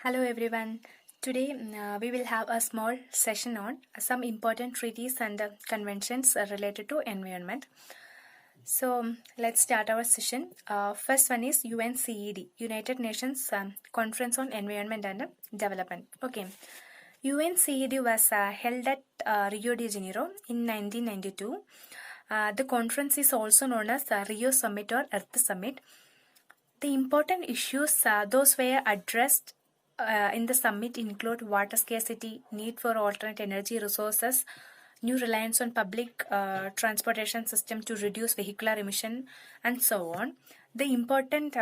Hello everyone. Today we will have a small session on some important treaties and conventions related to environment. So let's start our session. First one is UNCED, United Nations Conference on Environment and Development. Okay. UNCED was held at Rio de Janeiro in 1992. The conference is also known as Rio Summit or Earth Summit. The important issues those were addressed in the summit include water scarcity, need for alternate energy resources, new reliance on public transportation system to reduce vehicular emission, and so on. The important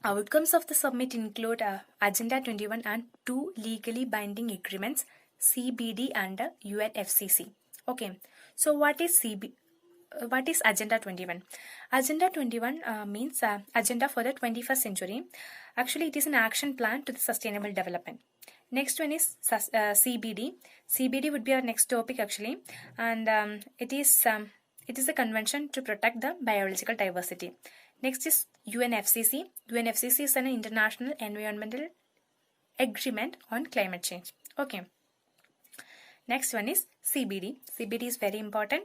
outcomes of the summit include Agenda 21 and two legally binding agreements, CBD and UNFCCC. Okay, so what is Agenda 21? Agenda 21 means Agenda for the 21st century. Actually, it is an action plan to the sustainable development. Next one is CBD. CBD would be our next topic actually, and it is a convention to protect the biological diversity. Next is UNFCCC. UNFCCC is an international environmental agreement on climate change. Okay. Next one is CBD. CBD is very important.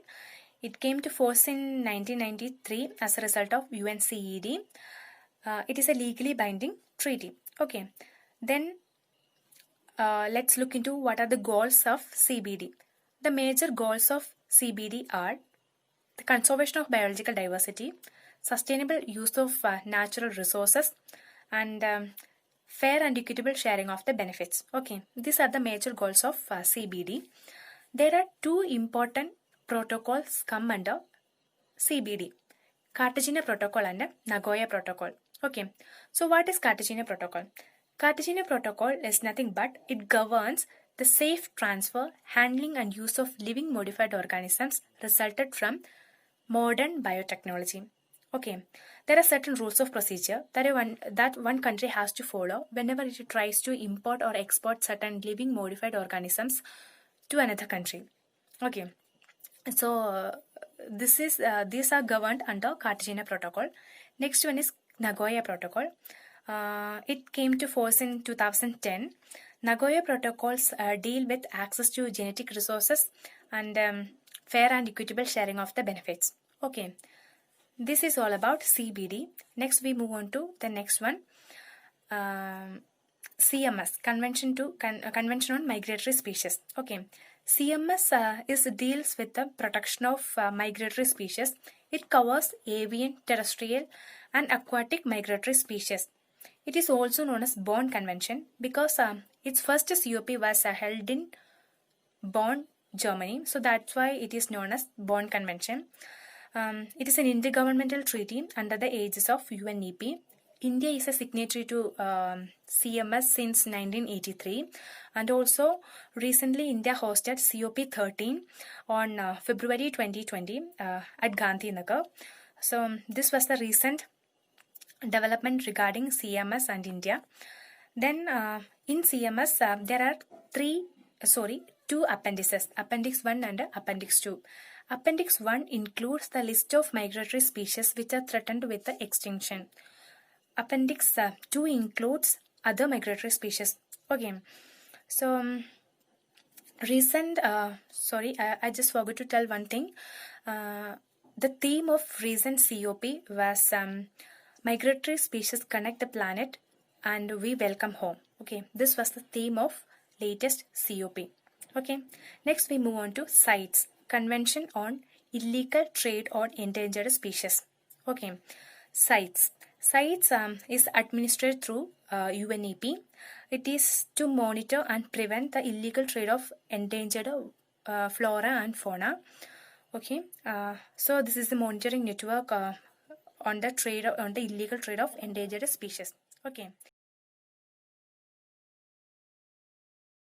It came to force in 1993 as a result of UNCED. It is a legally binding treaty. Okay. Then let's look into what are the goals of CBD. The major goals of CBD are the conservation of biological diversity, sustainable use of natural resources, and fair and equitable sharing of the benefits. Okay, these are the major goals of CBD. There are two important protocols come under CBD: Cartagena Protocol and Nagoya Protocol. Okay, so what is Cartagena Protocol? Cartagena Protocol is nothing but it governs the safe transfer, handling, and use of living modified organisms resulted from modern biotechnology. Okay, there are certain rules of procedure that one country has to follow whenever it tries to import or export certain living modified organisms to another country. Okay, so these are governed under Cartagena Protocol. Next one is Nagoya Protocol. It came to force in 2010. Nagoya Protocols deal with access to genetic resources and fair and equitable sharing of the benefits. Okay, this is all about CBD. Next we move on to the next one. CMS, Convention on Migratory Species. Okay, CMS deals with the protection of migratory species. It covers avian, terrestrial, and aquatic migratory species. It is also known as Bonn Convention because its first COP was held in Bonn, Germany. So that's why it is known as Bonn Convention. It is an intergovernmental treaty under the aegis of UNEP. India is a signatory to CMS since 1983, and also recently India hosted COP13 on February 2020 at Gandhinagar. So this was the recent development regarding CMS and India. Then in CMS there are two appendices, Appendix 1 and Appendix 2. Appendix 1 includes the list of migratory species which are threatened with the extinction. Appendix 2 includes other migratory species. Okay, so I just forgot to tell one thing. The theme of recent COP was migratory species connect the planet and we welcome home. Okay, this was the theme of latest COP. Okay, next we move on to CITES, Convention on Illegal Trade on Endangered Species. Okay, CITES is administered through UNEP. It is to monitor and prevent the illegal trade of endangered flora and fauna. Okay, so this is the monitoring network on the illegal trade of endangered species. Okay.